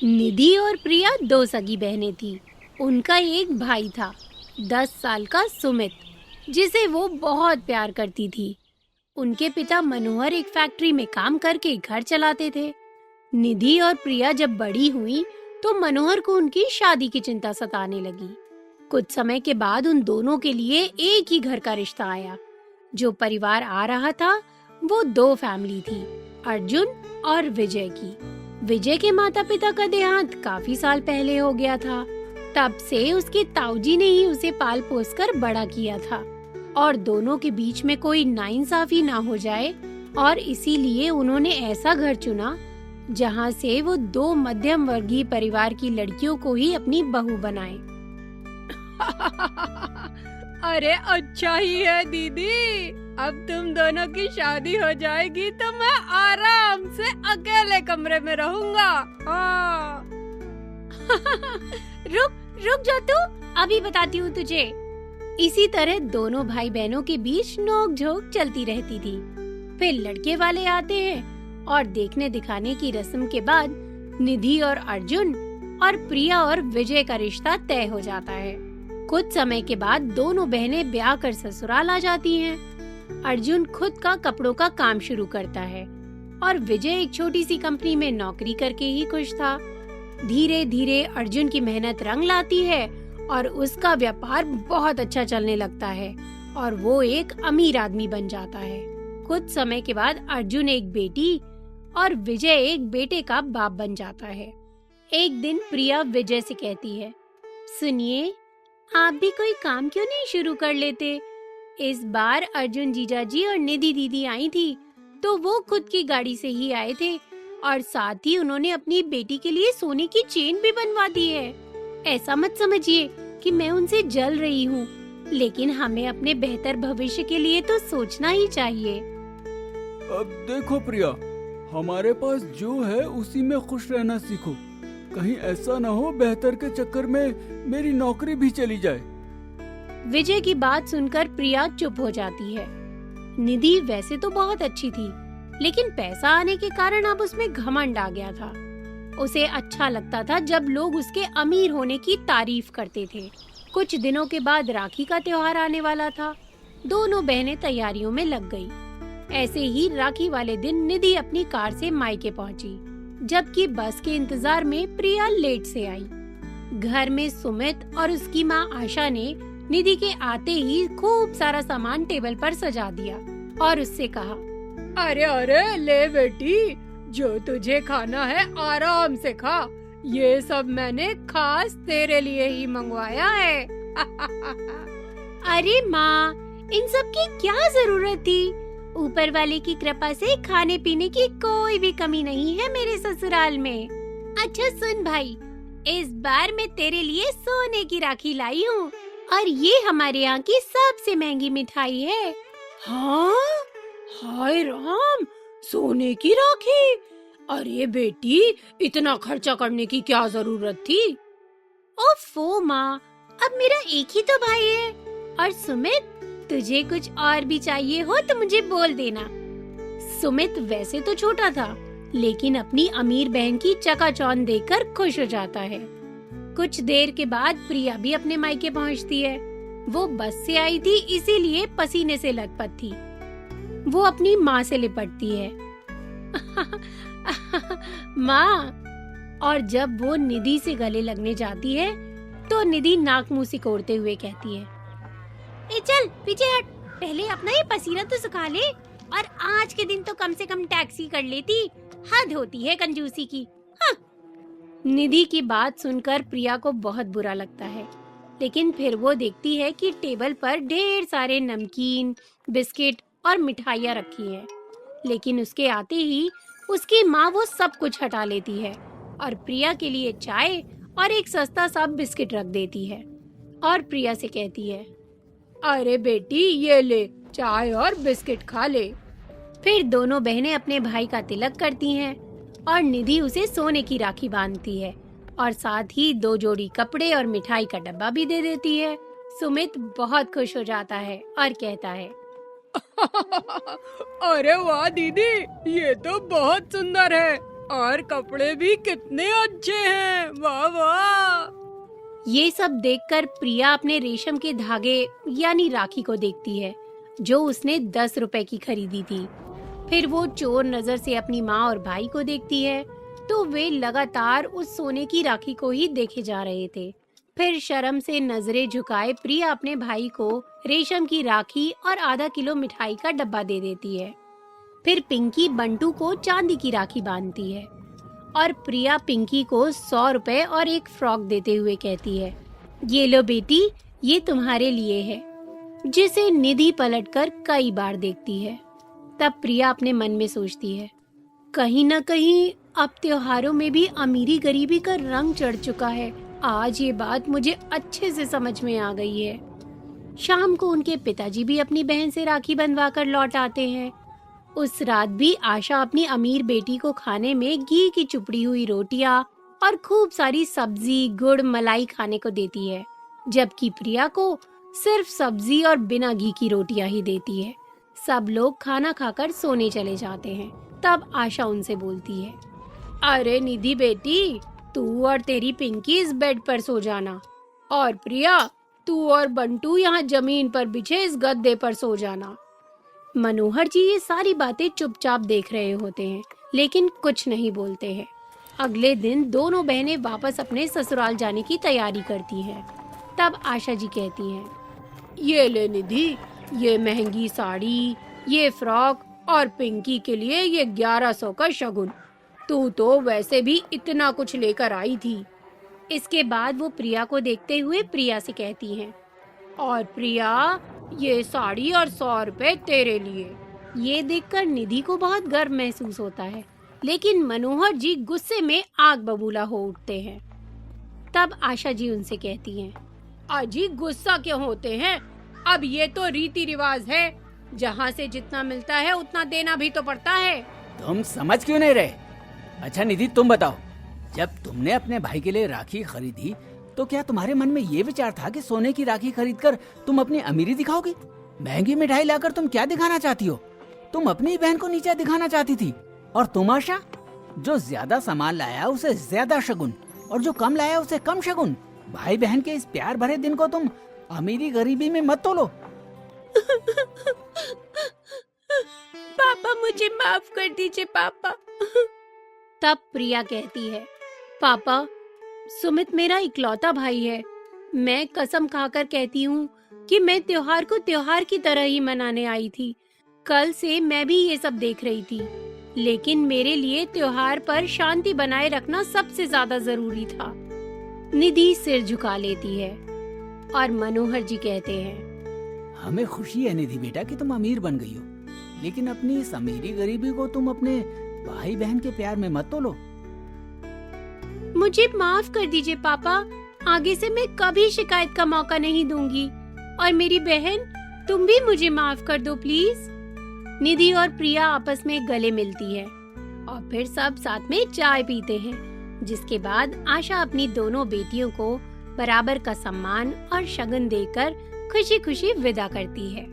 निधि और प्रिया दो सगी बहनें थी। उनका एक भाई था, 10 साल का सुमित, जिसे वो बहुत प्यार करती थी। उनके पिता मनोहर एक फैक्ट्री में काम करके घर चलाते थे। निधि और प्रिया जब बड़ी हुई तो मनोहर को उनकी शादी की चिंता सताने लगी। कुछ समय के बाद उन दोनों के लिए एक ही घर का रिश्ता आया। जो परिवार आ रहा था वो दो फैमिली थी, अर्जुन और विजय की। विजय के माता पिता का देहांत काफी साल पहले हो गया था। तब से उसके ताऊजी ने ही उसे पाल पोस कर बड़ा किया था और दोनों के बीच में कोई नाइंसाफी ना हो जाए, और इसीलिए उन्होंने ऐसा घर चुना जहां से वो दो मध्यम वर्गीय परिवार की लड़कियों को ही अपनी बहू बनाए। अरे अच्छा ही है दीदी, अब तुम दोनों की शादी हो जाएगी तो मैं आराम से अकेले कमरे में रहूंगा। हाँ। रुक जा तू, अभी बताती हूँ तुझे। इसी तरह दोनों भाई बहनों के बीच नोक झोंक चलती रहती थी। फिर लड़के वाले आते हैं और देखने दिखाने की रस्म के बाद निधि और अर्जुन और प्रिया और विजय का रिश्ता तय हो जाता है। कुछ समय के बाद दोनों बहनें ब्याह कर ससुराल आ जाती हैं। अर्जुन खुद का कपड़ों का काम शुरू करता है और विजय एक छोटी सी कंपनी में नौकरी करके ही खुश था। धीरे धीरे अर्जुन की मेहनत रंग लाती है और उसका व्यापार बहुत अच्छा चलने लगता है और वो एक अमीर आदमी बन जाता है। कुछ समय के बाद अर्जुन एक बेटी और विजय एक बेटे का बाप बन जाता है। एक दिन प्रिया विजय से कहती है, सुनिए, आप भी कोई काम क्यों नहीं शुरू कर लेते? इस बार अर्जुन जीजाजी और निधि दीदी आई थी तो वो खुद की गाड़ी से ही आए थे और साथ ही उन्होंने अपनी बेटी के लिए सोने की चेन भी बनवा दी है। ऐसा मत समझिए कि मैं उनसे जल रही हूँ, लेकिन हमें अपने बेहतर भविष्य के लिए तो सोचना ही चाहिए। अब देखो प्रिया, हमारे पास जो है उसी में खुश रहना सीखो। कहीं ऐसा ना हो बेहतर के चक्कर में मेरी नौकरी भी चली जाए। विजय की बात सुनकर प्रिया चुप हो जाती है। निधि वैसे तो बहुत अच्छी थी, लेकिन पैसा आने के कारण अब उसमें घमंड आ गया था। उसे अच्छा लगता था जब लोग उसके अमीर होने की तारीफ करते थे। कुछ दिनों के बाद राखी का त्योहार आने वाला था। दोनों बहनें तैयारियों में लग गई। ऐसे ही राखी वाले दिन निधि अपनी कार से मायके पहुंची, जबकि बस के इंतजार में प्रिया लेट से आई। घर में सुमित और उसकी माँ आशा ने निधि के आते ही खूब सारा सामान टेबल पर सजा दिया और उससे कहा, अरे अरे ले बेटी, जो तुझे खाना है आराम से खा। ये सब मैंने खास तेरे लिए ही मंगवाया है। अरे माँ, इन सब की क्या जरूरत थी? ऊपर वाले की कृपा से खाने पीने की कोई भी कमी नहीं है मेरे ससुराल में। अच्छा सुन भाई, इस बार मैं तेरे लिए सोने की राखी लाई हूँ और ये हमारे यहाँ की सबसे महंगी मिठाई है। हाँ? हाय राम, सोने की राखी? अरे बेटी, इतना खर्चा करने की क्या जरूरत थी? ओफो माँ, अब मेरा एक ही तो भाई है। और सुमित, तुझे कुछ और भी चाहिए हो तो मुझे बोल देना। सुमित वैसे तो छोटा था, लेकिन अपनी अमीर बहन की चकाचौंध देखकर खुश हो जाता है। कुछ देर के बाद प्रिया भी अपने मायके पहुंचती है। वो बस से आई थी, इसीलिए पसीने से लथपथ थी। वो अपनी माँ से लिपटती है। माँ। और जब वो निधि से गले लगने जाती है तो निधि नाक मुंह सिकोड़ते हुए कहती है, ए चल पीछे हट, पहले अपना ये पसीना तो सुखा ले और आज के दिन तो कम से कम टैक्सी कर लेती। हद होती है कंजूसी की। हाँ। निधि की बात सुनकर प्रिया को बहुत बुरा लगता है, लेकिन फिर वो देखती है कि टेबल पर ढेर सारे नमकीन, बिस्किट और मिठाइयाँ रखी है। लेकिन उसके आते ही उसकी माँ वो सब कुछ हटा लेती है और प्रिया के लिए चाय और एक सस्ता सा बिस्किट रख देती है और प्रिया से कहती है, अरे बेटी, ये ले, चाय और बिस्किट खा ले। फिर दोनों बहनें अपने भाई का तिलक करती हैं और निधि उसे सोने की राखी बांधती है और साथ ही 2 जोड़ी कपड़े और मिठाई का डब्बा भी दे देती है। सुमित बहुत खुश हो जाता है और कहता है, अरे वाह दीदी, ये तो बहुत सुंदर है। और कपड़े भी कितने अच्छे हैं, वाह वाह। ये सब देखकर प्रिया अपने रेशम के धागे यानी राखी को देखती है जो उसने 10 रुपए की खरीदी थी। फिर वो चोर नजर से अपनी माँ और भाई को देखती है तो वे लगातार उस सोने की राखी को ही देखे जा रहे थे। फिर शर्म से नजरें झुकाए प्रिया अपने भाई को रेशम की राखी और आधा किलो मिठाई का डब्बा दे देती है। फिर पिंकी बंटू को चांदी की राखी बांधती है और प्रिया पिंकी को 100 रुपए और एक फ्रॉक देते हुए कहती है, ये लो बेटी, ये तुम्हारे लिए है, जिसे निधि पलटकर कई बार देखती है। तब प्रिया अपने मन में सोचती है, कहीं न कहीं अब त्योहारों में भी अमीरी गरीबी का रंग चढ़ चुका है। आज ये बात मुझे अच्छे से समझ में आ गई है। शाम को उनके पिताजी भी अपनी बहन से राखी बंधवा कर लौट आते हैं। उस रात भी आशा अपनी अमीर बेटी को खाने में घी की चुपड़ी हुई रोटियां और खूब सारी सब्जी, गुड़, मलाई खाने को देती है, जबकि प्रिया को सिर्फ सब्जी और बिना घी की रोटियां ही देती है। सब लोग खाना खाकर सोने चले जाते हैं। तब आशा उनसे बोलती है, अरे निधि बेटी, तू और तेरी पिंकी इस बेड पर सो जाना और प्रिया तू और बंटू यहाँ जमीन पर बिछे इस गद्दे पर सो जाना। मनोहर जी ये सारी बातें चुपचाप देख रहे होते हैं लेकिन कुछ नहीं बोलते हैं। अगले दिन दोनों बहनें वापस अपने ससुराल जाने की तैयारी करती हैं। तब आशा जी कहती हैं, ये ले निधि, ये महंगी साड़ी, ये फ्रॉक और पिंकी के लिए ये 1100 का शगुन। तू तो वैसे भी इतना कुछ लेकर आई थी। इसके बाद वो प्रिया को देखते हुए प्रिया से कहती हैं, और प्रिया, ये साड़ी और 100 रुपए तेरे लिए। ये देखकर निधि को बहुत गर्व महसूस होता है, लेकिन मनोहर जी गुस्से में आग बबूला हो उठते हैं। तब आशा जी उनसे कहती हैं, अजी गुस्सा क्यों होते हैं? अब ये तो रीति रिवाज है, जहाँ से जितना मिलता है उतना देना भी तो पड़ता है। तुम समझ क्यों नहीं रहे? अच्छा निधि, तुम बताओ, जब तुमने अपने भाई के लिए राखी खरीदी तो क्या तुम्हारे मन में ये विचार था कि सोने की राखी खरीदकर तुम अपनी अमीरी दिखाओगी? महंगी मिठाई लाकर तुम क्या दिखाना चाहती हो? तुम अपनी बहन को नीचा दिखाना चाहती थी। और तुम आशा, जो ज्यादा सामान लाया उसे ज्यादा शगुन और जो कम लाया उसे कम शगुन। भाई बहन के इस प्यार भरे दिन को तुम अमीरी गरीबी में मत तोलो। पापा, मुझे माफ कर दीजिए पापा। तब प्रिया कहती है, पापा, सुमित मेरा इकलौता भाई है। मैं कसम खाकर कहती हूँ कि मैं त्योहार को त्योहार की तरह ही मनाने आई थी। कल से मैं भी ये सब देख रही थी, लेकिन मेरे लिए त्योहार पर शांति बनाए रखना सबसे ज्यादा जरूरी था। निधि सिर झुका लेती है और मनोहर जी कहते हैं, हमें खुशी है निधि बेटा कि तुम अमीर बन गई हो, लेकिन अपनी इस अमीरी गरीबी को तुम अपने भाई बहन के प्यार में मत तोलो। मुझे माफ कर दीजिए पापा, आगे से मैं कभी शिकायत का मौका नहीं दूंगी। और मेरी बहन, तुम भी मुझे माफ कर दो प्लीज। निधि और प्रिया आपस में गले मिलती है और फिर सब साथ में चाय पीते हैं, जिसके बाद आशा अपनी दोनों बेटियों को बराबर का सम्मान और शगन देकर खुशी खुशी विदा करती है।